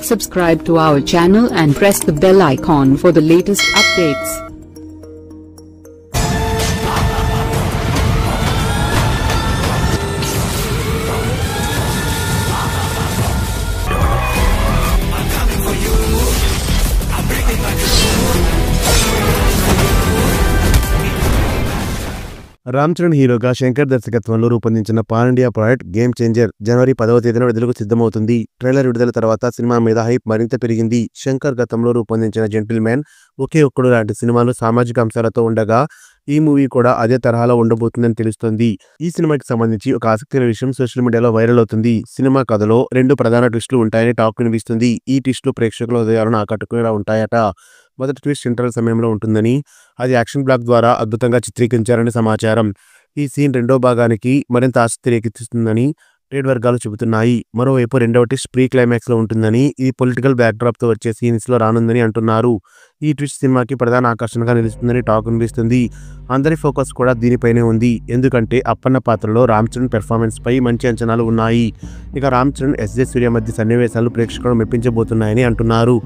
Subscribe to our channel and press the bell icon for the latest updates. Ram Charan హీరోగా శంకర్ దర్శకత్వంలో రూపొందించిన pan India project Game Changer జనవరి 10వ తేదీన విడుదలకు సిద్ధమవుతుంది. ట్రైలర్ విడుదల తర్వాత సినిమా మీద హైప్ మరింత పెరిగింది. శంకర్ గతంలో రూపొందించిన జెంటిల్మెన్, ఒకే ఒక్కడు లాంటి సినిమాలు సామాజిక అంశాలతో ఉండగా ఈ మూవీ కూడా అదే తరహాలో ఉండబోతుందని తెలుస్తోంది. ఈ సినిమాకి సంబంధించి ఒక ఆసక్తికర విషయం సోషల్ మీడియాలో వైరల్ అవుతుంది. సినిమా కథలో 2 ప్రధాన ట్విస్టులు ఉంటాయని టాక్ వినిపిస్తుంది. ఈ ట్విస్టులు ప్రేక్షకుల హృదయాలను ఆకట్టుకునేలా ఉంటాయట. మొదటి ట్విస్ట్ ఇంటర్వెల్ సమయంలో ఉంటుందని, అది యాక్షన్ బ్లాక్ ద్వారా అద్భుతంగా చిత్రీకరించారని సమాచారం. ఈ సీన్ రెండో భాగానికి మరింత ఆసక్తి రేకెత్తిస్తుందని ట్రేడ్ వర్గాలు చెబుతున్నాయి. మరోవైపు రెండవ ట్విస్ట్ ప్రీ క్లైమాక్స్ లో ఉంటుందని, ఇది పొలిటికల్ బ్యాక్డ్రాప్ తో వచ్చే సీన్స్ లో రానుందని అంటున్నారు. ఈ ట్విస్ట్ సినిమాకి ప్రధాన ఆకర్షణగా నిలుస్తుందని టాక్ వినిపిస్తుంది. అందరి ఫోకస్ కూడా దీనిపైనే ఉంది. ఎందుకంటే అప్పన్న పాత్రలో రామ్ చరణ్ పెర్ఫార్మెన్స్ పై మంచి అంచనాలు ఉన్నాయి. ఇక రామ్ చరణ్, ఎస్జే సూర్య మధ్య సన్నివేశాలు ప్రేక్షకులను మెప్పించబోతున్నాయని అంటున్నారు.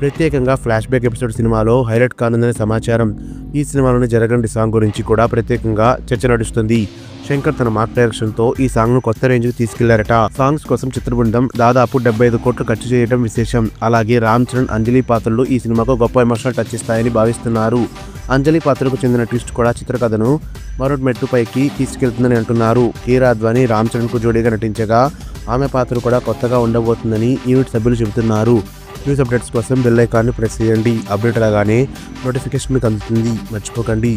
ప్రత్యేకంగా ఫ్లాష్ బ్యాక్ ఎపిసోడ్ సినిమాలో హైలైట్ కానుందని సమాచారం. ఈ సినిమాలోని జరగండి సాంగ్ గురించి కూడా ప్రత్యేకంగా చర్చ నడుస్తుంది. శంకర్ తన మార్క్ డైరెక్షన్ తో ఈ సాంగ్ ను కొత్త రేంజ్ కు తీసుకెళ్లారట. సాంగ్స్ కోసం చిత్రబృందం దాదాపు 75 కోట్లు ఖర్చు చేయడం విశేషం. అలాగే రామ్ చరణ్, అంజలి పాత్రలు ఈ సినిమాకు గొప్ప ఎమోషనల్ టచ్ ఇస్తాయని భావిస్తున్నారు. అంజలి పాత్రకు చెందిన ట్విస్ట్ కూడా చిత్రకథను మరో మెట్టు పైకి తీసుకెళ్తుందని అంటున్నారు. కీరా అద్వానీ రామ్ చరణ్ కు జోడీగా నటించగా ఆమె పాత్ర కూడా కొత్తగా ఉండబోతుందని యూనిట్ సభ్యులు చెబుతున్నారు. న్యూస్ అప్డేట్స్ కోసం బెల్ ఐకాన్ని ప్రెస్ చేయండి. అప్డేట్ రాగానే నోటిఫికేషన్ మీకు అందుతుంది. మర్చిపోకండి.